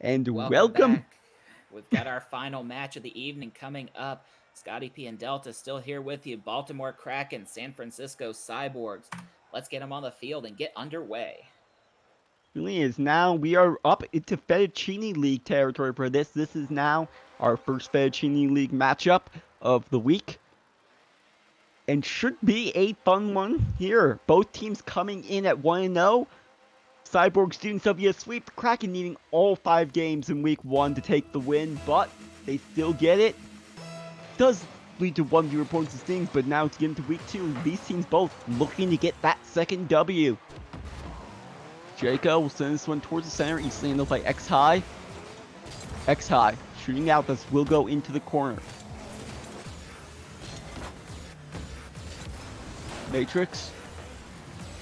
And Welcome welcome. back. We've got our final match of the evening coming up. Scotty P and Delta still here with you. Baltimore Kraken, San Francisco Cyborgs. Let's get them on the field and get underway. Really is now we are up into Fettuccine League territory for this. This is now our first Fettuccine League matchup of the week. And should be a fun one here. Both teams coming in at 1-0. Cyborgs doing so via sweep. The Kraken needing all 5 games in week 1 to take the win, but they still get it. Does lead to 1 fewer points and stings, but now to get into week 2, these teams both looking to get that second W. Jaco will send this one towards the center. He's handled by X High. X High shooting out. This will go into the corner. Matrix.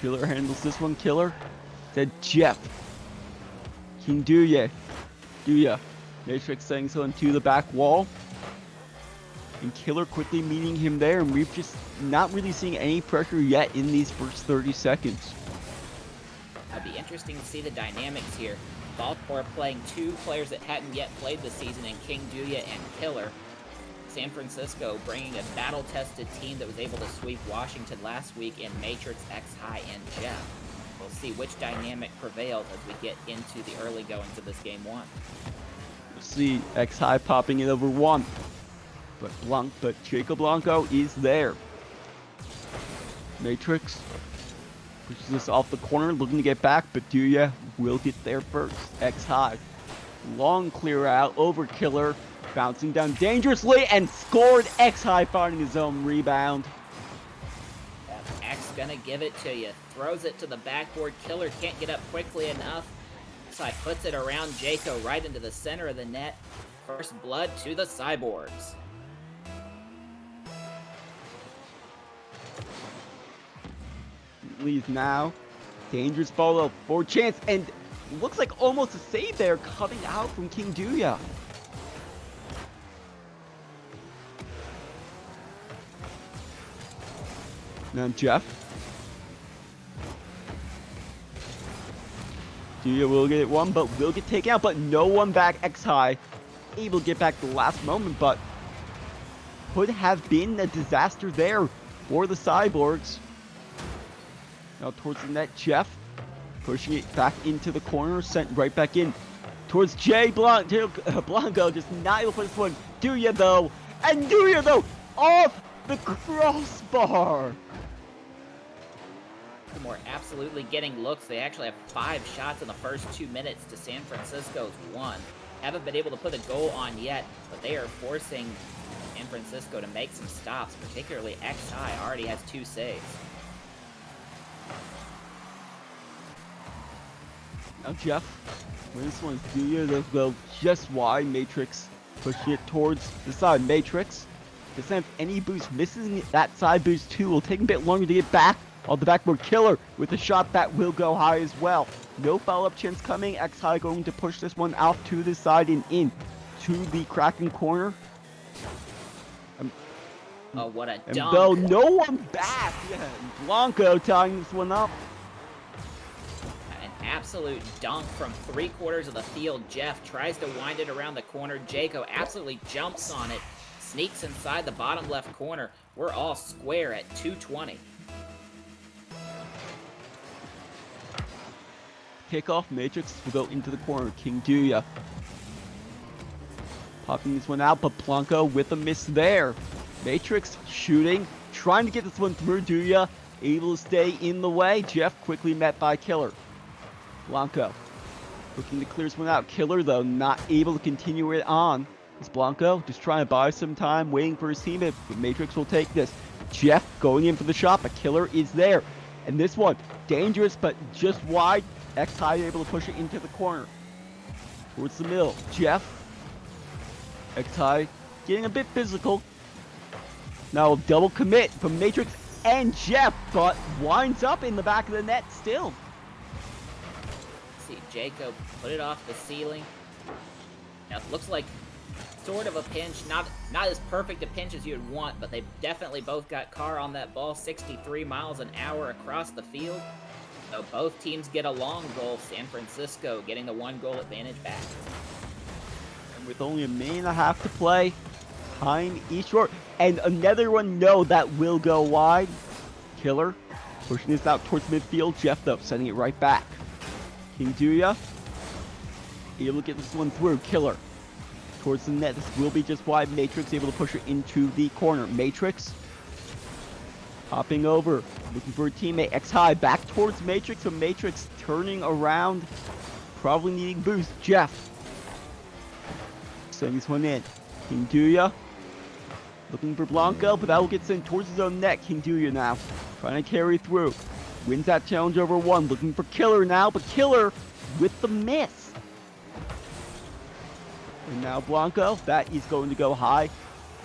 Killer handles this one. Killer. Said Jeff. King Duya. Matrix sending someone to the back wall. And Killer quickly meeting him there. And we've just not really seeing any pressure yet in these first 30 seconds. It'd be interesting to see the dynamics here. Baltimore playing two players that hadn't yet played this season in King Duya and Killer. San Francisco bringing a battle-tested team that was able to sweep Washington last week in Matrix, X High, and Jeff. We'll see which dynamic prevails as we get into the early goings of this game one. We'll see X High popping in over one. But Jacob Blanco is there. Matrix pushes this off the corner, looking to get back, but Duya will get there first. X High. Long clear out over Killer. Bouncing down dangerously and scored. X High finding his own rebound. X gonna give it to you. Throws it to the backboard. Killer can't get up quickly enough. So I puts it around Jaco right into the center of the net. First blood to the Cyborgs. Leads now. Dangerous follow for chance, and looks like almost a save there coming out from King Duya. Now Jeff. Duya will get one, but will get taken out, but no one back. X High able to get back the last moment, but could have been a disaster there for the Cyborgs. Now towards the net, Jeff pushing it back into the corner, sent right back in towards Blanco, just not able to put this one. Duya though, off the crossbar. Baltimore absolutely getting looks. They actually have 5 shots in the first 2 minutes to San Francisco's 1. Haven't been able to put a goal on yet, but they are forcing San Francisco to make some stops, particularly X High already has 2 saves. Now Jeff, when this one's Duya, they'll go just wide. Matrix pushing it towards the side. Matrix doesn't have any boost. Missing that side boost too. Will take a bit longer to get back on the backboard. Killer with a shot that will go high as well. No follow-up chance coming. X High going to push this one out to the side and in to the Kraken corner. Oh, what a and dunk. though no one back. Yeah, Blanco tying this one up. Absolute dunk from 3/4 of the field. Jeff tries to wind it around the corner. Jaco absolutely jumps on it, sneaks inside the bottom left corner. We're all square at 220. Kickoff. Matrix will go into the corner. King Duya popping this one out, but Blanco with a miss there. Matrix shooting, trying to get this one through. Duya able to stay in the way. Jeff quickly met by Killer. Blanco looking to clear this one out. Killer, though, not able to continue it on. Is Blanco just trying to buy some time, waiting for his teammate, but Matrix will take this. Jeff going in for the shot, but Killer is there. And this one, dangerous, but just wide. X High able to push it into the corner. Towards the middle. Jeff. X High getting a bit physical. Now double commit from Matrix and Jeff, but winds up in the back of the net still. See Jacob put it off the ceiling. Now it looks like sort of a pinch, not as perfect a pinch as you'd want, but they definitely both got car on that ball. 63 miles an hour across the field. So both teams get a long goal. San Francisco getting the 1-goal advantage back. And with only a minute and a half to play, time is short. And another one, no, that will go wide. Killer pushing this out towards midfield. Jeff, though, sending it right back. King Duya able to get this one through. Killer towards the net. This will be just wide. Matrix able to push it into the corner. Matrix hopping over, looking for a teammate. X high back towards Matrix. So Matrix turning around, probably needing boost. Jeff sending this one in. King Duya looking for Blanco, but that will get sent towards his own net. King Duya now trying to carry through. Wins that challenge over one. Looking for Killer now, but Killer with the miss. And now Blanco, that is going to go high.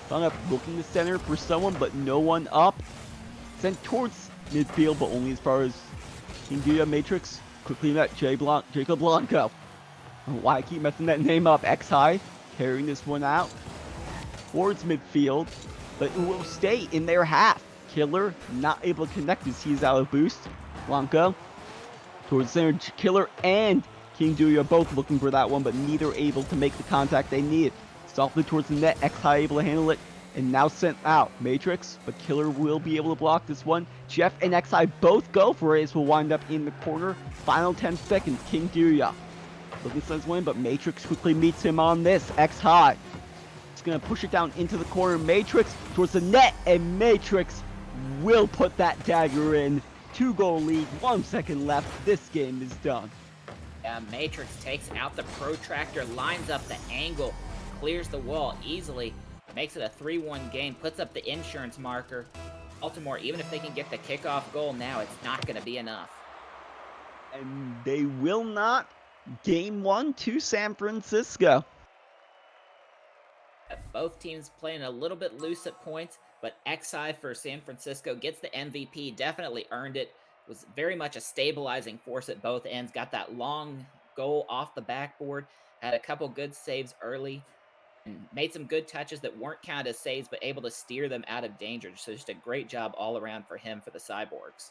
Blanco looking to center for someone, but no one up. Sent towards midfield, but only as far as King Duya. Matrix quickly met Jacob Blanco. I don't know why I keep messing that name up. X high carrying this one out towards midfield, but it will stay in their half. Killer not able to connect as he's out of boost. Blanco towards center. Killer and King Duya both looking for that one, but neither able to make the contact they need. Softly towards the net. X high able to handle it, and now sent out. Matrix, but Killer will be able to block this one. Jeff and X high both go for it. As will wind up in the corner. Final 10 seconds. King Duya looking to send this one, but Matrix quickly meets him on this. X high gonna push it down into the corner. Matrix towards the net, and Matrix will put that dagger in. 2-goal lead, 1 second left. This game is done. Yeah, Matrix takes out the protractor, lines up the angle, clears the wall easily, makes it a 3-1 game, puts up the insurance marker. Baltimore, even if they can get the kickoff goal now, it's not gonna be enough. And they will not. Game 1 to San Francisco. Both teams playing a little bit loose at points, but XI for San Francisco gets the MVP, definitely earned it. Was very much a stabilizing force at both ends. Got that long goal off the backboard, had a couple good saves early, and made some good touches that weren't counted as saves, but able to steer them out of danger. So just a great job all around for him for the Cyborgs.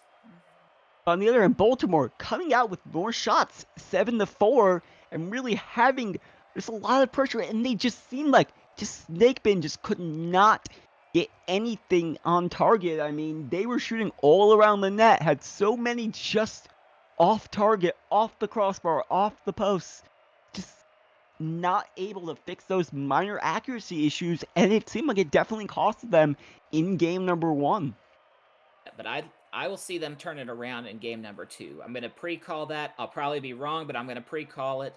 On the other hand, Baltimore coming out with more shots, 7-4, and really having just a lot of pressure, and they just seemed like Snakebin just could not get anything on target. I mean, they were shooting all around the net, had so many just off target, off the crossbar, off the posts, just not able to fix those minor accuracy issues, and it seemed like it definitely costed them in game number 1. But I will see them turn it around in game number 2. I'm going to pre-call that. I'll probably be wrong, but I'm going to pre-call it.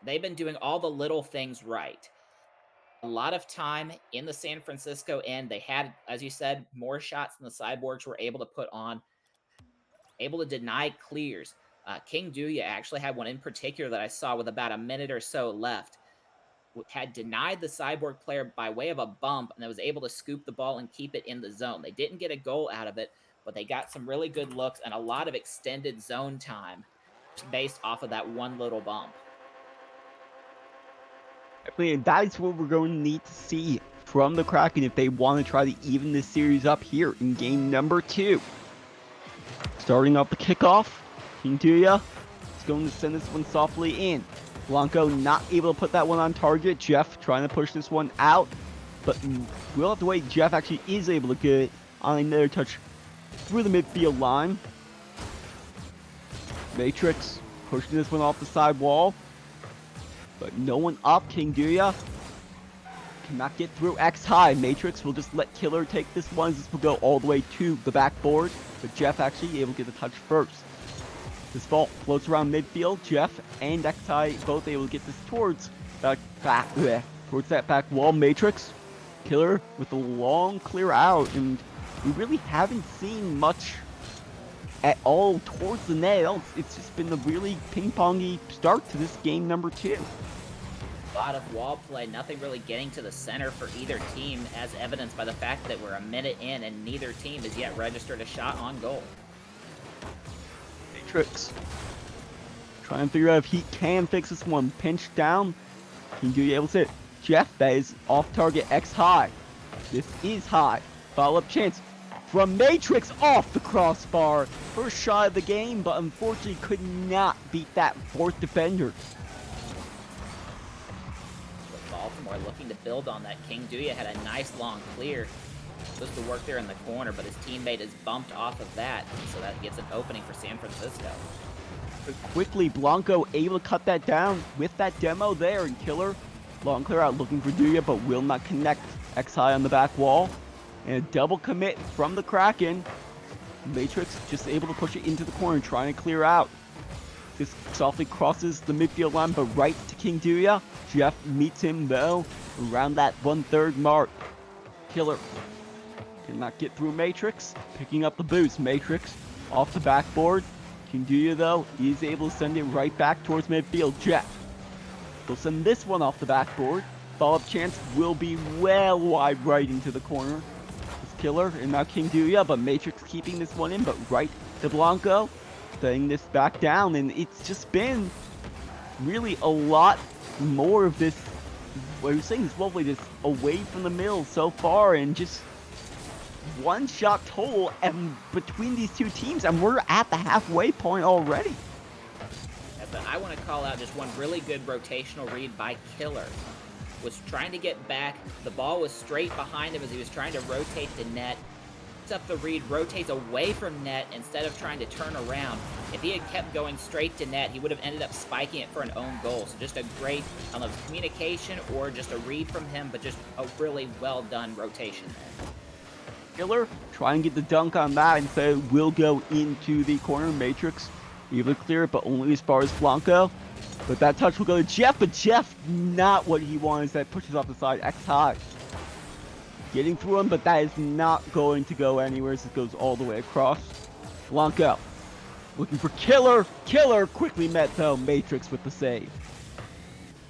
They've been doing all the little things right. A lot of time in the San Francisco end. They had, as you said, more shots than the Cyborgs were able to put on. Able to deny clears. King Duya actually had one in particular that I saw with about a minute or so left. Had denied the Cyborg player by way of a bump, and was able to scoop the ball and keep it in the zone. They didn't get a goal out of it, but they got some really good looks and a lot of extended zone time just based off of that one little bump. And that is what we're going to need to see from the Kraken if they want to try to even this series up here in game number 2. Starting off the kickoff, King Duya is going to send this one softly in. Blanco not able to put that one on target. Jeff trying to push this one out, but we'll have to wait. Jeff actually is able to get it on another touch through the midfield line. Matrix pushing this one off the side wall, but no one up. King Duya cannot get through. X high. Matrix will just let Killer take this one. This will go all the way to the backboard, but Jeff actually able to get the touch first. This ball floats around midfield. Jeff and X high both able to get this towards that back wall. Matrix, Killer with a long clear out, and we really haven't seen much at all towards the net. It's just been a really ping-pongy start to this game number 2. A lot of wall play, nothing really getting to the center for either team, as evidenced by the fact that we're a minute in and neither team has yet registered a shot on goal. Matrix trying to figure out if he can fix this one. Pinch down. King Duya able to hit. Jeff, that is off target. X high. This is high. Follow-up chance from Matrix off the crossbar. First shot of the game, but unfortunately could not beat that fourth defender. With Baltimore looking to build on that, King Duya had a nice long clear. Supposed to work there in the corner, but his teammate is bumped off of that, so that gets an opening for San Francisco. Quickly, Blanco able to cut that down with that demo there, and Killer long clear out looking for Duya, but will not connect. X-High on the back wall, and a double commit from the Kraken. Matrix just able to push it into the corner, trying to clear out. This softly crosses the midfield line, but right to King Duya. Jeff meets him though, around that 1/3 mark. Killer cannot get through Matrix, picking up the boost. Matrix off the backboard. King Duya though, is able to send it right back towards midfield. Jeff will send this one off the backboard. Follow-up chance will be well wide right into the corner. It's Killer and now King Duya, but Matrix keeping this one in, but right to Blanco, setting this back down, and it's just been really a lot more of this, what you're saying is lovely, this away from the middle so far, and just one shot total and between these two teams, and we're at the halfway point already. But I want to call out just one really good rotational read by Killer. Was trying to get back. The ball was straight behind him as he was trying to rotate the net. Picks up the read, rotates away from net instead of trying to turn around. If he had kept going straight to net, he would have ended up spiking it for an own goal. So just a great, I don't know, communication or just a read from him, but just a really well done rotation there. Killer try and get the dunk on that, and so will go into the corner. Matrix able to clear it, but only as far as Blanco. But that touch will go to Jeff, but Jeff, not what he wants. That pushes off the side. X-High getting through him, but that is not going to go anywhere as it goes all the way across. Blanco looking for Killer. Killer quickly met though. Matrix with the save.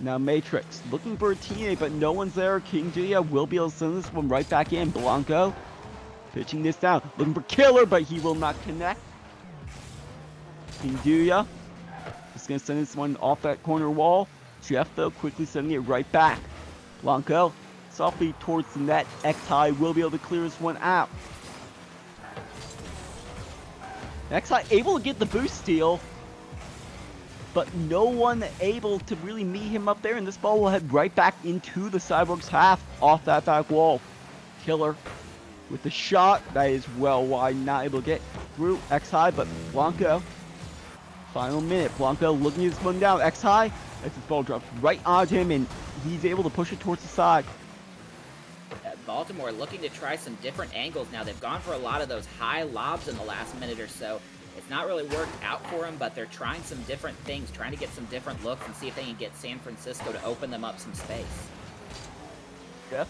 Now Matrix looking for a teammate, but no one's there. King Duya will be able to send this one right back in. Blanco pitching this down, looking for Killer, but he will not connect. King Duya just gonna send this one off that corner wall. Jeff though quickly sending it right back. Blanco softly towards the net. X-High will be able to clear this one out. X-High able to get the boost steal, but no one able to really meet him up there, and this ball will head right back into the Cyborgs half off that back wall. Killer with the shot that is well wide, not able to get through X-High, but Blanco, final minute, Blanco looking this one down. X-High as this ball drops right onto him, and he's able to push it towards the side. Baltimore looking to try some different angles now. They've gone for a lot of those high lobs in the last minute or so. It's not really worked out for them, but they're trying some different things, trying to get some different looks and see if they can get San Francisco to open them up some space. Jeff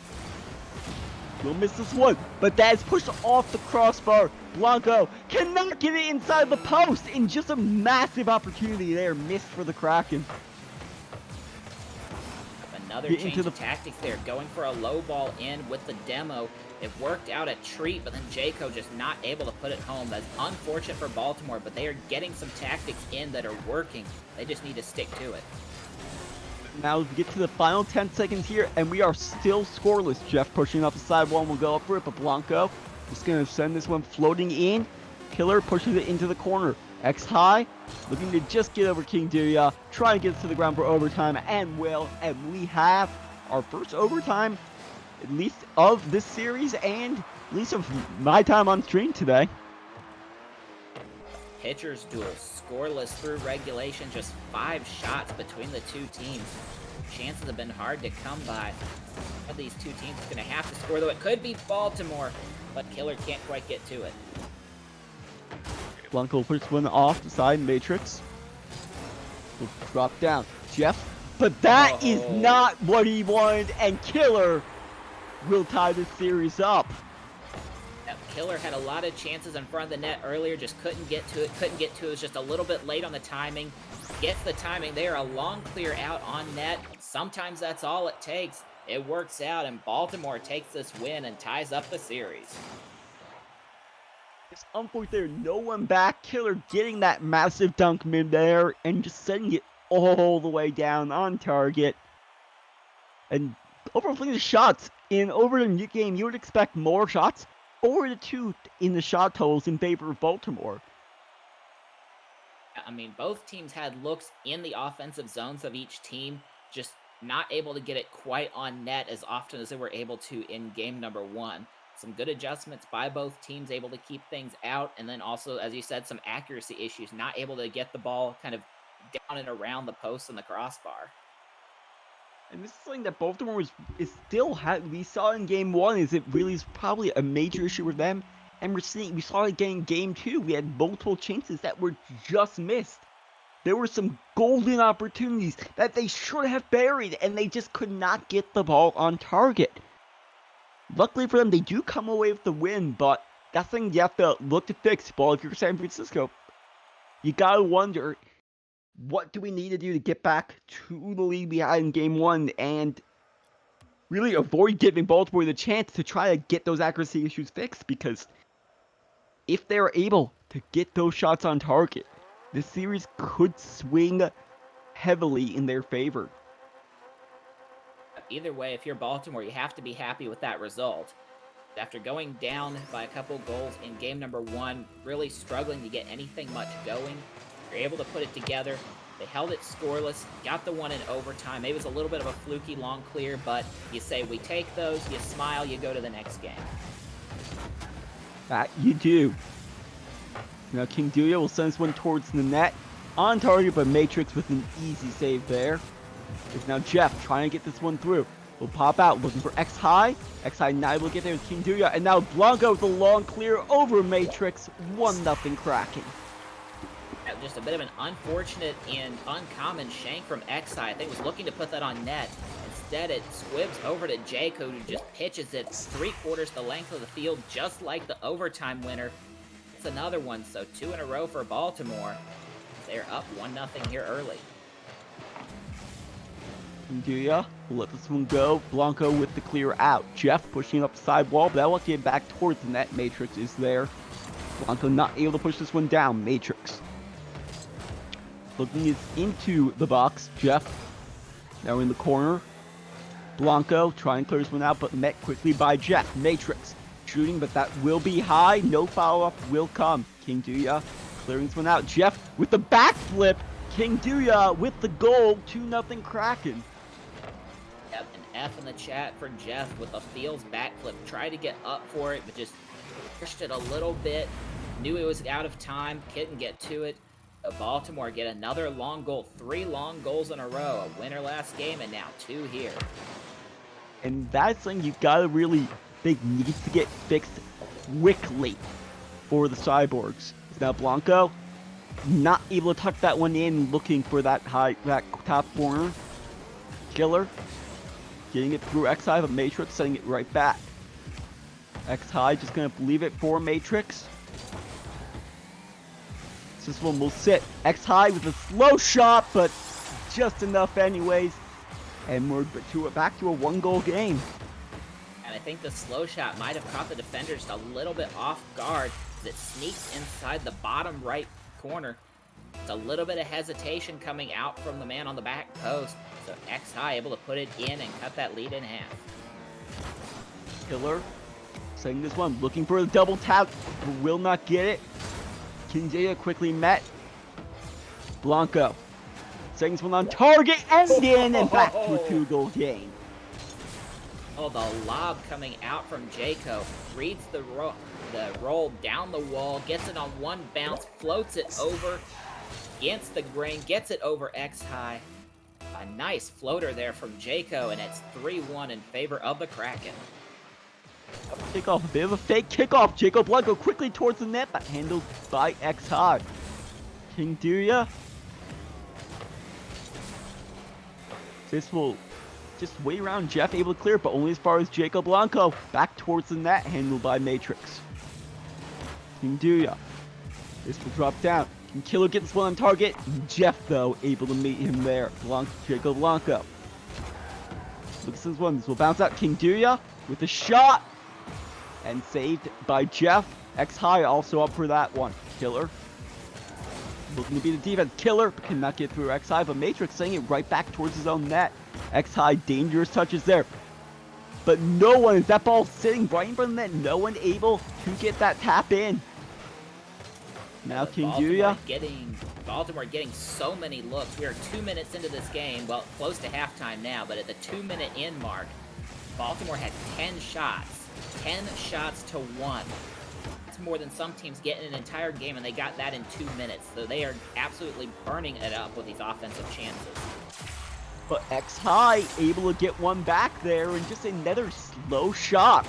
will miss this one, but that is pushed off the crossbar. Blanco cannot get it inside the post, and just a massive opportunity there missed for the Kraken. Another change of tactics there, going for a low ball in with the demo. It worked out a treat, but then Jayco just not able to put it home. That's unfortunate for Baltimore, but they are getting some tactics in that are working. They just need to stick to it. Now we get to the final 10 seconds here, and we are still scoreless. Jeff pushing off the side wall and will go up for it, but Blanco just going to send this one floating in. Killer pushes it into the corner. X-High looking to just get over King Duya, try and get to the ground for overtime, and will. And we have our first overtime, at least of this series, and at least of my time on stream today. Pitchers duel, scoreless through regulation, just 5 shots between the two teams. Chances have been hard to come by. One of these two teams is going to have to score, though it could be Baltimore, but Killer can't quite get to it. Blanco puts one off the side. Matrix will drop down. Jeff, but that is not what he wanted, and Killer will tie this series up. Killer had a lot of chances in front of the net earlier, just couldn't get to it, It was just a little bit late on the timing. Gets the timing there, a long clear out on net. Sometimes that's all it takes. It works out, and Baltimore takes this win and ties up the series. It's unfortunate there, no one back. Killer getting that massive dunk mid-air and just sending it all the way down on target. And overflowing the shots in overtime game, you would expect more shots. 4-2 in the shot totals in favor of Baltimore. I mean, both teams had looks in the offensive zones of each team, just not able to get it quite on net as often as they were able to in game number 1. Some good adjustments by both teams, able to keep things out, and then also, as you said, some accuracy issues, not able to get the ball kind of down and around the post and the crossbar. And this is something that Baltimore we saw in game 1 is it really is probably a major issue with them. And we saw it again in game 2. We had multiple chances that were just missed. There were some golden opportunities that they should have buried, and they just could not get the ball on target. Luckily for them, they do come away with the win, but that's something you have to look to fix. But if you're San Francisco, you gotta wonder, what do we need to do to get back to the lead we had in game 1 and really avoid giving Baltimore the chance to try to get those accuracy issues fixed? Because if they're able to get those shots on target, this series could swing heavily in their favor. Either way, if you're Baltimore, you have to be happy with that result. After going down by a couple goals in game number 1, really struggling to get anything much going, you're able to put it together. They held it scoreless, got the one in overtime. It was a little bit of a fluky long clear, but you say we take those, you smile, you go to the next game. That you do. Now King Duya will send this one towards the net. On target, but Matrix with an easy save there. It's now Jeff trying to get this one through. Will pop out, looking for X High. X High not able to get there with King Duya. And now Blanco with a long clear over Matrix. 1-0 Kraken. Just a bit of an unfortunate and uncommon shank from X High. I think was looking to put that on net. Instead, it squibs over to Jaco, who just pitches it 3/4 the length of the field, just like the overtime winner. It's another one, so 2 in a row for Baltimore. They're up 1-0 here early. Duya will let this one go. Blanco with the clear out. Jeff pushing up the side wall, but that will get back towards the net. Matrix is there. Blanco not able to push this one down. Matrix looking into the box. Jeff now in the corner. Blanco trying to clear this one out, but met quickly by Jeff. Matrix shooting, but that will be high. No follow-up will come. King Duya clearing this one out. Jeff with the backflip. King Duya with the goal. 2-0 Kraken. Yep, an F in the chat for Jeff with a Fields backflip. Tried to get up for it, but just pushed it a little bit. Knew it was out of time. Couldn't get to it. Baltimore get another long goal. 3 long goals in a row. A winner last game, and now 2 here. And that's something you've got to really think needs to get fixed quickly for the Cyborgs. Now Blanco not able to tuck that one in, looking for that top corner. Killer getting it through X High, but Matrix sending it right back. X High just gonna leave it for Matrix. This one will sit. X High with a slow shot, but just enough anyways. And we're back to a 1-goal game. And I think the slow shot might have caught the defender just a little bit off guard as it sneaks inside the bottom right corner. It's a little bit of hesitation coming out from the man on the back post. So X High able to put it in and cut that lead in half. Killer setting this one, looking for a double tap, but will not get it. King Duya quickly met. Blanco setting this one on target and in, and back to a 2-goal game. Oh, the lob coming out from Jaco. Reads the roll down the wall, gets it on one bounce, floats it over against the grain, gets it over X High. A nice floater there from Jaco, and it's 3-1 in favor of the Kraken. Kickoff, a bit of a fake kickoff. Jacob Blanco quickly towards the net, but handled by X High. King Duya. This will just way around Jeff, able to clear, but only as far as Jacob Blanco. Back towards the net, handled by Matrix. King Duya. This will drop down. Can Killer get this one on target? Jeff, though, able to meet him there. Jacob Blanco. Look at this one. This will bounce out. King Duya with a shot. And saved by Jeff. X High also up for that one. Killer looking to be the defense. Killer cannot get through X High, but Matrix sending it right back towards his own net. X High, dangerous touches there. but no one, is that ball sitting right in front of the net, no one able to get that tap in. Now King Duya. Baltimore getting so many looks. We are 2 minutes into this game, well, close to halftime now, but at the 2-minute in mark, Baltimore had 10 shots. 10 shots to 1. That's more than some teams get in an entire game, and they got that in 2 minutes. So they are absolutely burning it up with these offensive chances. But X High able to get one back there, and just another slow shot.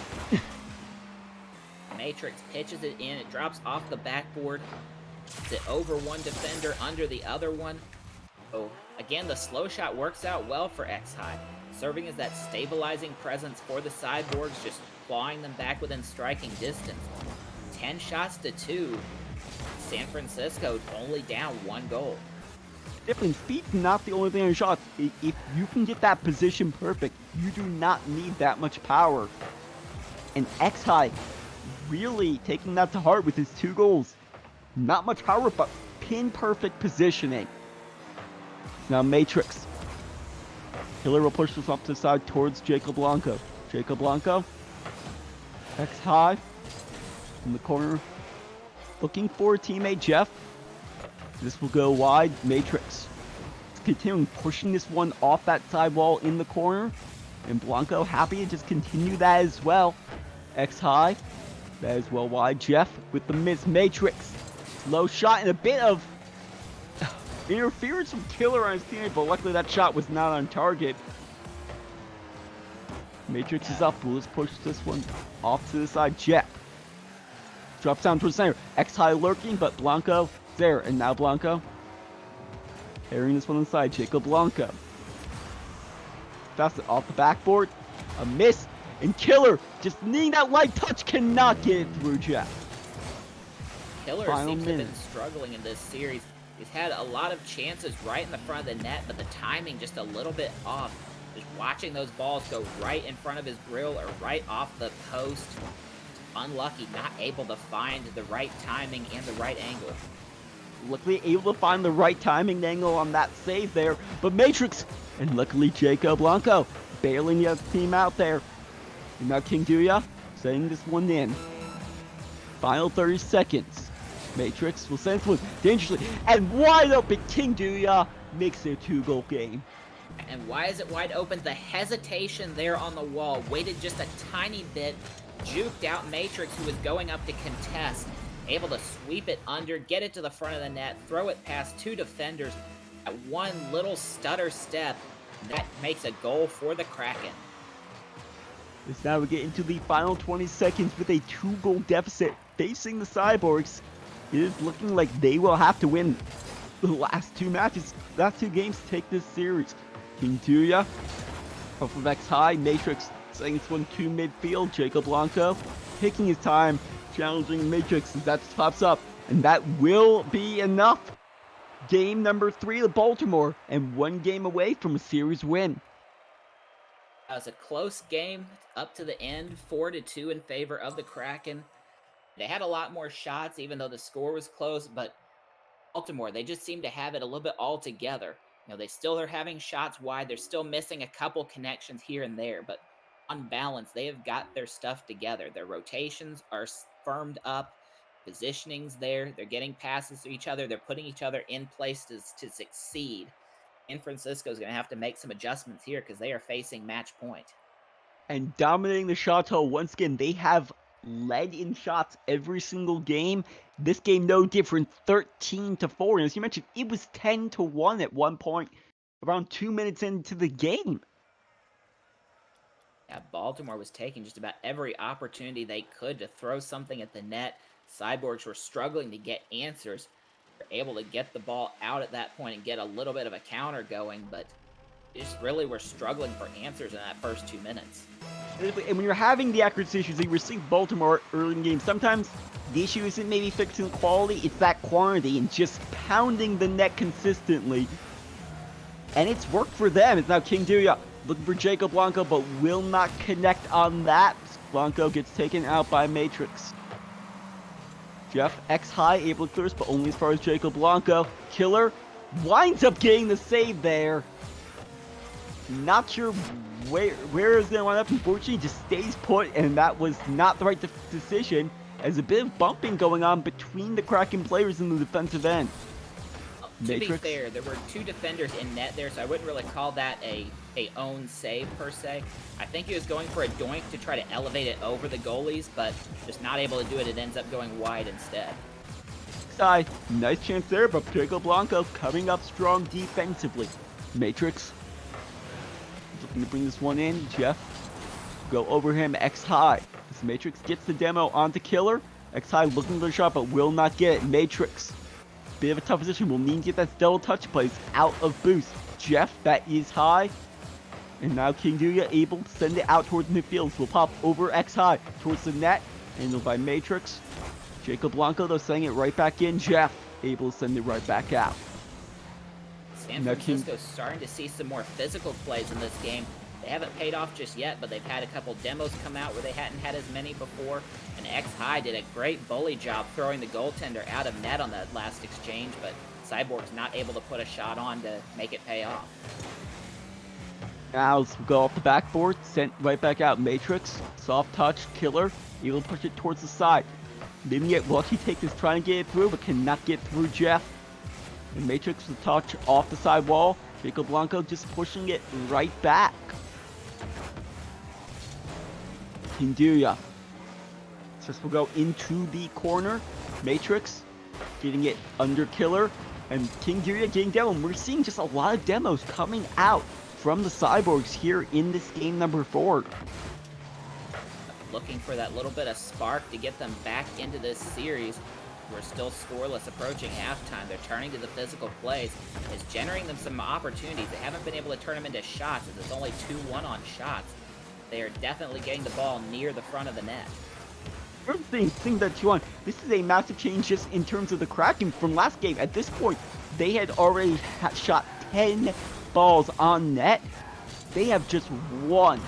Matrix pitches it in. It drops off the backboard. It's over one defender, under the other one. So again, the slow shot works out well for X High, serving as that stabilizing presence for the Cyborgs, just clawing them back within striking distance. 10 shots to 2. San Francisco only down 1 goal. Definitely, speed's not the only thing on shots. If you can get that position perfect, you do not need that much power. And X High really taking that to heart with his 2 goals. Not much power, but pin perfect positioning. Now Matrix. Killer will push this off to the side towards Jacob Blanco. Jacob Blanco. X High. In the corner. Looking for a teammate, Jeff. This will go wide. Matrix. Continuing pushing this one off that side wall in the corner. And Blanco happy to just continue that as well. X High. That is well wide. Jeff with the miss. Matrix. Low shot and a bit of interference from Killer on his teammate, but luckily that shot was not on target. Matrix is up. Let's push this one off to the side. Jeff drops down towards center. X High lurking, but Blanco there. And now Blanco carrying this one inside. Jacob Blanco. Fast it off the backboard. A miss. And Killer, just needing that light touch, cannot get it through Jeff. Killer seems to have been struggling in this series. He's had a lot of chances right in the front of the net, but the timing just a little bit off. Just watching those balls go right in front of his grill or right off the post. Unlucky, not able to find the right timing and the right angle. Luckily able to find the right timing angle on that save there, but Matrix, and luckily Jacob Blanco bailing the other team out there. And now King Duya setting this one in. Final 30 seconds. Matrix will send this one dangerously and wide open. King Duya makes it a 2-goal game. And why is it wide open? The hesitation there on the wall. Waited just a tiny bit. Juked out Matrix, who was going up to contest. Able to sweep it under, get it to the front of the net, throw it past 2 defenders. At one little stutter step, that makes a goal for the Kraken. As now we get into the final 20 seconds with a 2-goal deficit facing the Cyborgs. It is looking like they will have to win the last 2 matches, last 2 games to take this series. King Duya off of X High. Matrix setting this one to midfield. Jacob Blanco taking his time, challenging Matrix as that just pops up. And that will be enough. Game number 3 of Baltimore, and 1 game away from a series win. It was a close game up to the end, 4-2 in favor of the Kraken. They had a lot more shots, even though the score was close, but Baltimore, they just seem to have it a little bit all together. You know, they still are having shots wide. They're still missing a couple connections here and there, but on balance, they have got their stuff together. Their rotations are firmed up. Positioning's there. They're getting passes to each other. They're putting each other in places to succeed. San Francisco is going to have to make some adjustments here because they are facing match point. And dominating the shot total once again. They have led in shots every single game. This game no different, 13-4. And as you mentioned, it was 10-1 at one point, around 2 minutes into the game. Yeah, Baltimore was taking just about every opportunity they could to throw something at the net. Cyborgs were struggling to get answers. They're able to get the ball out at that point and get a little bit of a counter going, but just really were struggling for answers in that first 2 minutes. And when you're having the accuracy issues that you see Baltimore early in the game, sometimes the issue isn't maybe fixing quality, it's that quantity and just pounding the net consistently. And it's worked for them. It's now King Duya looking for Jacob Blanco, but will not connect on that. Blanco gets taken out by Matrix. Jeff X High able to clear, but only as far as Jacob Blanco. Killer winds up getting the save there. Not sure where is going to wind up. Unfortunately, just stays put, and that was not the right decision, as a bit of bumping going on between the Kraken players in the defensive end. To be fair, there were 2 defenders in net there, so I wouldn't really call that a own save per se. I think he was going for a doink to try to elevate it over the goalies, but just not able to do it. It ends up going wide instead. Side, nice chance there, but Jacob Blanco coming up strong defensively. Matrix looking to bring this one in. Jeff go over him. X high. This Matrix gets the demo onto Killer. X high looking for the shot, but will not get it. Matrix. Bit of a tough position. We'll need to get that double touch plays out of boost. Jeff, that is high. And now King Duya able to send it out towards midfield. So we'll pop over X high towards the net. Handled by Matrix. Jacob Blanco, though, sending it right back in. Jeff able to send it right back out. San Francisco's starting to see some more physical plays in this game. They haven't paid off just yet, but they've had a couple demos come out where they hadn't had as many before. And X High did a great bully job throwing the goaltender out of net on that last exchange, but Cyborg's not able to put a shot on to make it pay off. Now let's go off the backboard, sent right back out. Matrix, soft touch, Killer, able to push it towards the side. Didn't get lucky, take this trying to get it through, but cannot get through Jeff. And Matrix with a touch off the side wall. Jacob Blanco just pushing it right back. King Duya. Just will go into the corner. Matrix getting it under Killer. And King Duya getting down. We're seeing just a lot of demos coming out from the Cyborgs here in this game number 4. Looking for that little bit of spark to get them back into this series. We're still scoreless approaching halftime. They're turning to the physical plays. It's generating them some opportunities. They haven't been able to turn them into shots as it's only 2-1 on shots. They are definitely getting the ball near the front of the net. First thing that you want, this is a massive change just in terms of the Kraken from last game. At this point, they had already shot 10 balls on net. They have just won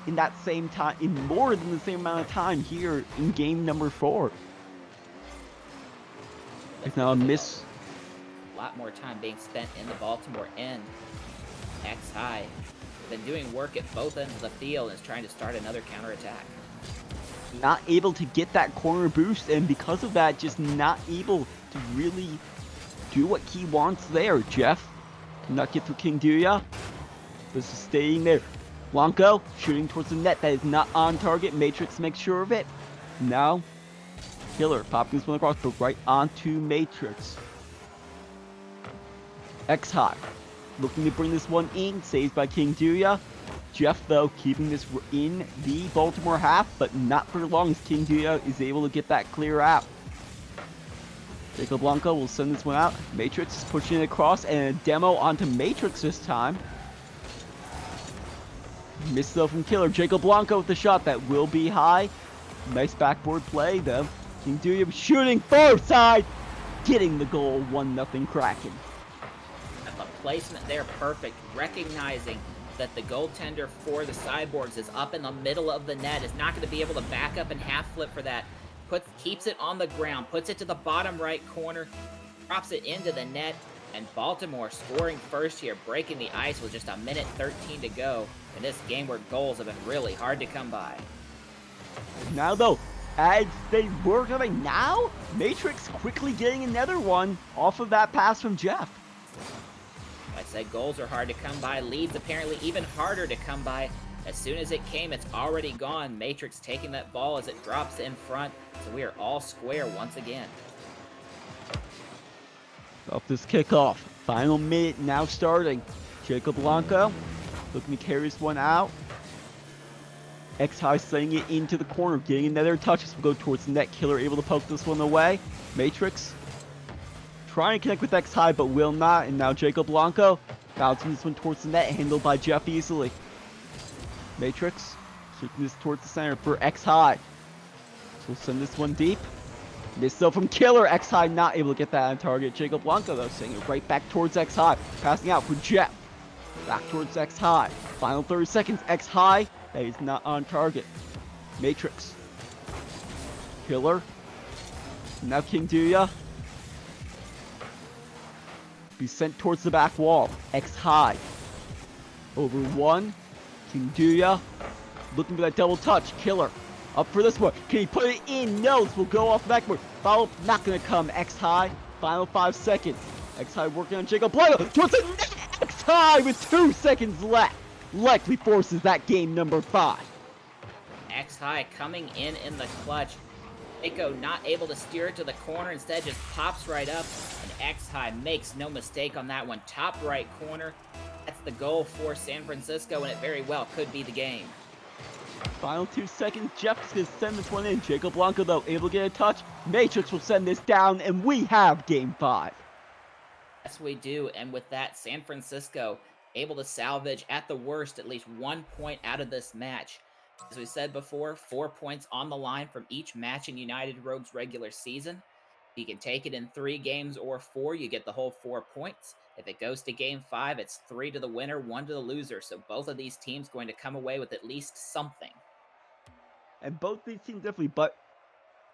in that same time, in more than the same amount of time here in game number 4. It's now a miss. A lot more time being spent in the Baltimore end. X High. Been doing work at both ends of the field and is trying to start another counterattack. Not able to get that corner boost, and because of that, just not able to really do what he wants there. Jeff cannot get through King Duya. This is staying there. Blanco shooting towards the net. That is not on target. Matrix makes sure of it. Now, Killer popping this one across, but right onto Matrix. X High looking to bring this one in. Saved by King Duya. Jeff, though, keeping this in the Baltimore half, but not for long as King Duya is able to get that clear out. Jacob Blanco will send this one out. Matrix is pushing it across, and a demo onto Matrix this time. Missed though from Killer. Jacob Blanco with the shot that will be high. Nice backboard play though. King Duya shooting far side. Getting the goal. 1-0 Kraken. The placement there perfect. Recognizing that the goaltender for the Cyborgs is up in the middle of the net. Is not going to be able to back up and half flip for that. Keeps it on the ground. Puts it to the bottom right corner. Drops it into the net. And Baltimore scoring first here, breaking the ice with just a minute 13 to go in this game where goals have been really hard to come by. Now though, as they were coming now, Matrix quickly getting another one off of that pass from Jeff. Like I said, goals are hard to come by. Leads apparently even harder to come by. As soon as it came, it's already gone. Matrix taking that ball as it drops in front. So we are all square once again. Off this kickoff. Final minute now starting. Jacob Blanco looking to carry this one out. X High sending it into the corner, getting another touch. This will go towards the net. Killer able to poke this one away. Matrix trying to connect with X High, but will not. And now Jacob Blanco bouncing this one towards the net, handled by Jeff easily. Matrix shooting this towards the center for X High. So we'll send this one deep. Missed though from Killer. X High not able to get that on target. Jacob Blanco though sending it right back towards X High. Passing out for Jeff. Back towards X High. Final 30 seconds. X High. That is not on target. Matrix. Killer. Now King Duya. Be sent towards the back wall. X High. Over 1, King Duya looking for that double touch. Killer up for this one. Can he put it in? No, this will go off the backboard. Follow not going to come. X high. Final 5 seconds. X high working on Jacob Blanco. Towards the net. X high with 2 seconds left. Likely forces that game number 5. X high coming in the clutch. Eiko not able to steer it to the corner, instead just pops right up, and X high makes no mistake on that one. Top right corner. That's the goal for San Francisco, and it very well could be the game. Final 2 seconds. Jeff's going to send this one in. Jacob Blanco, though, able to get a touch. Matrix will send this down, and we have game 5. Yes, we do. And with that, San Francisco able to salvage, at the worst, at least 1 point out of this match. As we said before, 4 points on the line from each match in United Rogue's regular season. You can take it in 3 games or 4, you get the whole 4 points. If it goes to game 5, it's 3 to the winner, 1 to the loser. So both of these teams going to come away with at least something. And both these teams definitely, but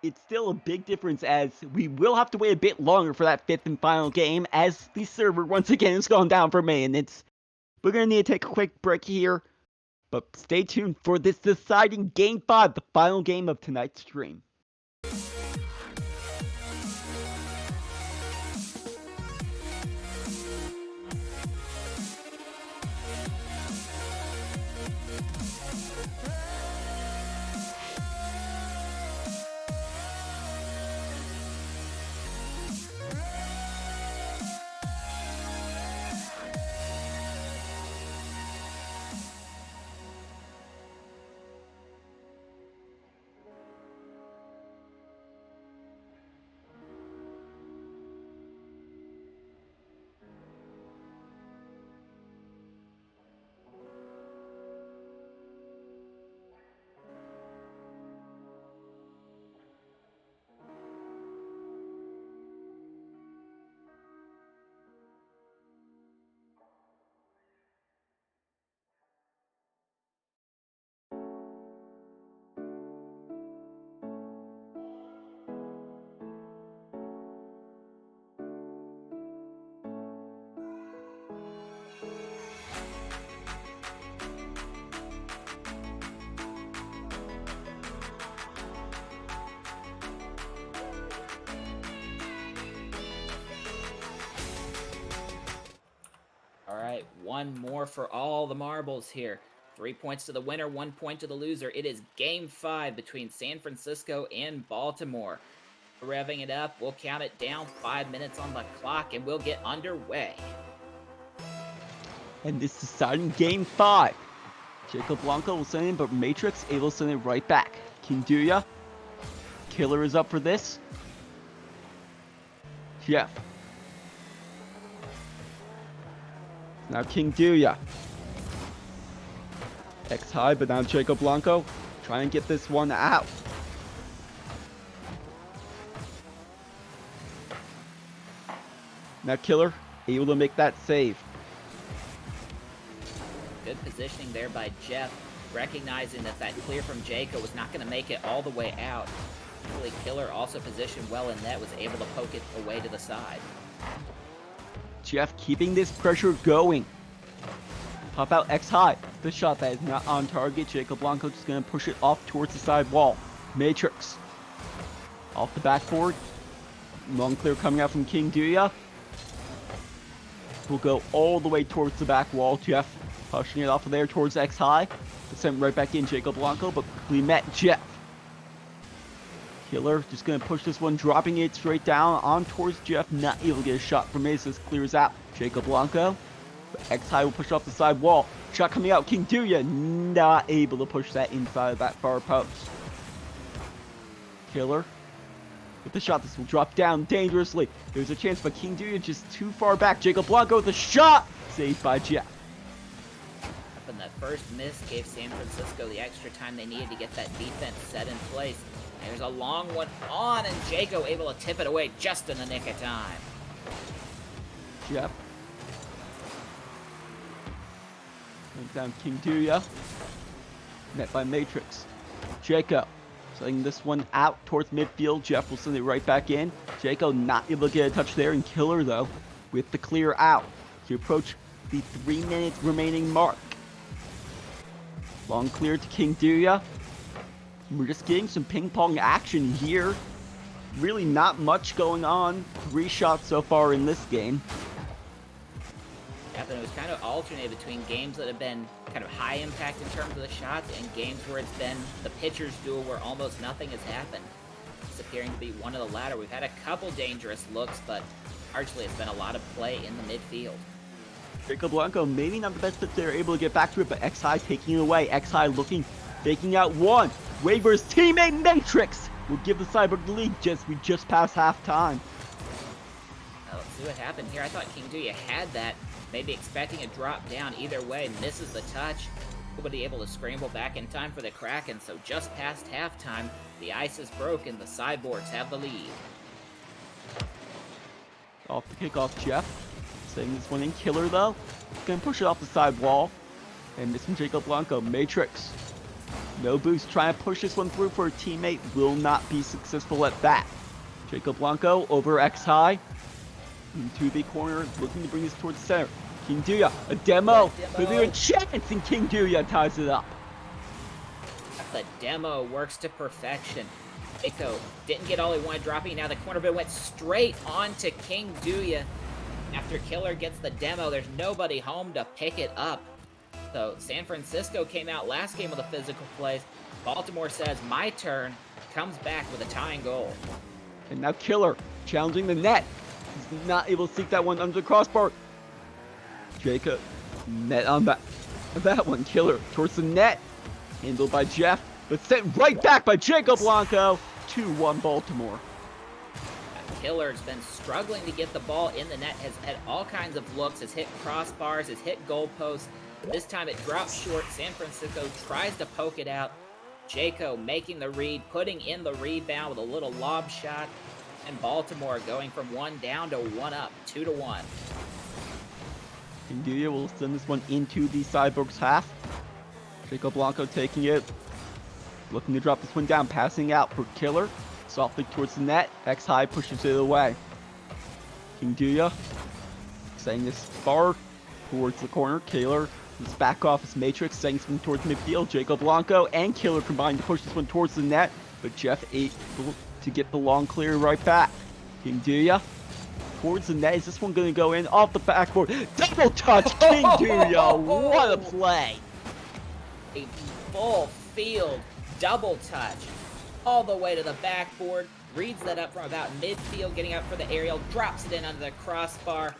it's still a big difference as we will have to wait a bit longer for that 5th and final game as the server once again has gone down for maintenance. We're going to need to take a quick break here, but stay tuned for this deciding game 5, the final game of tonight's stream. All right, one more for all the marbles here. 3 points to the winner, 1 point to the loser. It is game 5 between San Francisco and Baltimore. Revving it up, we'll count it down, 5 minutes on the clock, and we'll get underway. And this deciding game 5. Jacob Blanco will send in, but Matrix able to send it right back. King Duya. Killer is up for this. Jeff. Now King Duya. X high, but now Jacob Blanco trying to get this one out. Now Killer able to make that save. Good positioning there by Jeff, recognizing that clear from Jacob was not going to make it all the way out. Hopefully Killer also positioned well in net, was able to poke it away to the side. Jeff keeping this pressure going. Pop out X high. The shot that is not on target. Jacob Blanco just going to push it off towards the side wall. Matrix. Off the backboard. Long clear coming out from King Duya. Will go all the way towards the back wall. Jeff pushing it off of there towards X high. Sent right back in Jacob Blanco, but quickly met Jeff. Killer just going to push this one, dropping it straight down on towards Jeff. Not able to get a shot from Ace. This clears out Jacob Blanco. But X high will push off the side wall. Shot coming out. King Duya not able to push that inside of that far post. Killer with the shot. This will drop down dangerously. There's a chance, but King Duya just too far back. Jacob Blanco with a shot. Saved by Jeff. And that first miss gave San Francisco the extra time they needed to get that defense set in place. There's a long one on, and Jaco able to tip it away just in the nick of time. Jeff. Brings down King Duya. Met by Matrix. Jaco sending this one out towards midfield. Jeff will send it right back in. Jaco not able to get a touch there, and Killer, though, with the clear out to approach the 3 minutes remaining mark. Long clear to King Duya. We're just getting some ping pong action here. Really not much going on. 3 shots so far in this game. Yeah, but it was kind of alternated between games that have been kind of high impact in terms of the shots and games where it's been the pitcher's duel where almost nothing has happened. It's appearing to be one of the latter. We've had a couple dangerous looks, but largely it's been a lot of play in the midfield. Jacob Blanco, maybe not the best pitch they're able to get back to it, but X-High taking it away. X-High looking, faking out one. Waver's teammate Matrix will give the Cyborg the lead. We just passed halftime. Let's see what happened here. I thought King Duya had that, maybe expecting a drop down. Either way, misses the touch. Nobody able to scramble back in time for the Kraken, so just past halftime, the ice is broken. The Cyborgs have the lead. Off the kickoff, Jeff. Setting this one in. Killer, though. Gonna push it off the side wall. And this one, Jacob Blanco. Matrix. No boost. Trying to push this one through for a teammate. Will not be successful at that. Jacob Blanco over X-High. Into the corner. Looking to bring this towards the center. King Duya. A demo. With a chance. And King Duya ties it up. The demo works to perfection. Eiko didn't get all he wanted dropping. Now the corner, but went straight on to King Duya. After Killer gets the demo, there's nobody home to pick it up. So San Francisco came out last game with a physical plays. Baltimore says, my turn, comes back with a tying goal. And now Killer challenging the net. He's not able to seek that one under the crossbar. Jacob, net on that one. Killer towards the net. Handled by Jeff, but sent right back by Jacob Blanco. 2-1 Baltimore. Killer's been struggling to get the ball in the net, has had all kinds of looks, has hit crossbars, has hit goalposts. This time it drops short. San Francisco tries to poke it out. Jaco making the read, putting in the rebound with a little lob shot. And Baltimore going from 1 down to 1 up, 2-1. India will send this one into the Cyborgs half. Jacob Blanco taking it. Looking to drop this one down, passing out for Killer. Softly towards the net. X-High pushes it away. King Duya sending this far towards the corner. Killer is back off his Matrix, sending this one towards midfield. Jacob Blanco and Killer combined to push this one towards the net, but Jeff able to get the long clear right back. King Duya towards the net. Is this one going to go in? Off the backboard. Double touch, King Duya. What a play. A full field double touch all the way to the backboard. Reads that up from about midfield, getting up for the aerial, drops it in under the crossbar.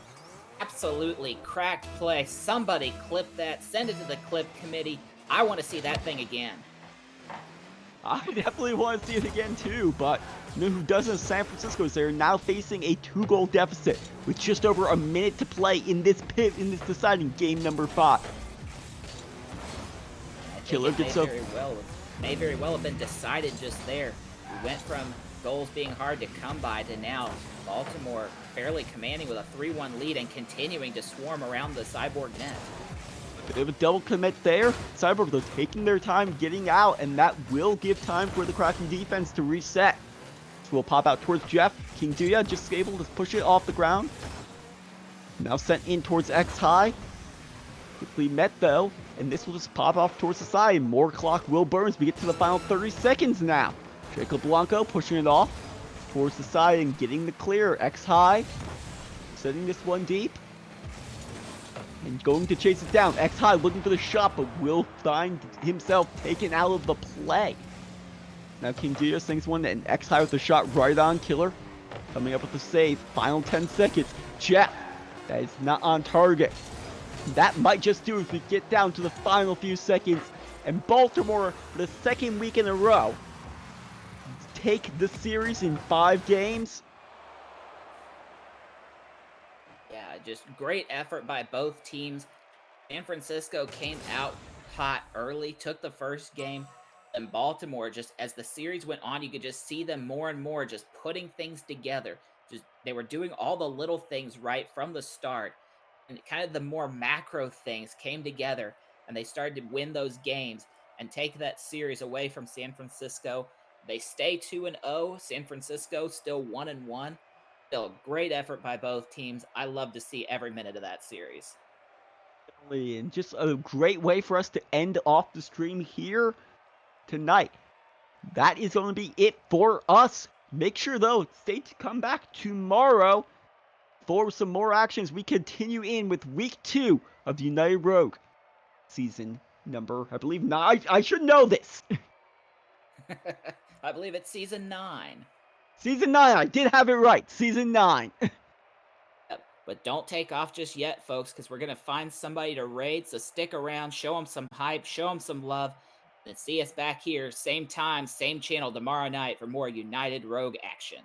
Absolutely cracked play. Somebody clip that, send it to the clip committee. I want to see that thing again. I definitely want to see it again too, but you know who doesn't? San Francisco is there now facing a 2-goal deficit with just over a minute to play in this deciding game number 5. Killer gets up. May very well have been decided just there. We went from goals being hard to come by to now Baltimore fairly commanding with a 3-1 lead and continuing to swarm around the Cyborg net. They have a double commit there. Cyborg, though, taking their time getting out, and that will give time for the Kraken defense to reset. So we'll pop out towards Jeff. King Duya just able to push it off the ground. Now sent in towards X-High. Quickly met, though, and this will just pop off towards the side. More clock will burn as we get to the final 30 seconds now. Jacob Blanco pushing it off towards the side and getting the clear. X-High setting this one deep. And going to chase it down. X-High looking for the shot, but will find himself taken out of the play. Now King Duya sings one, and X-High with the shot right on Killer. Coming up with the save. Final 10 seconds. Jeff, that is not on target. That might just do it if we get down to the final few seconds. And Baltimore, for the second week in a row, take the series in 5 games. Yeah, just great effort by both teams. San Francisco came out hot early, took the first game, and Baltimore, just as the series went on, you could just see them more and more just putting things together. Just they were doing all the little things right from the start, and kind of the more macro things came together, and they started to win those games and take that series away from San Francisco. They stay 2-0. San Francisco still 1-1. Still a great effort by both teams. I love to see every minute of that series. And just a great way for us to end off the stream here tonight. That is going to be it for us. Make sure, though, stay to come back tomorrow for some more actions. We continue in with week 2 of the United Rogue season number, I believe, 9. I should know this. I believe it's season 9. Season 9. I did have it right. Season 9. Yep. But don't take off just yet, folks, because we're going to find somebody to raid. So stick around, show them some hype, show them some love. Then see us back here, same time, same channel tomorrow night for more United Rogue action.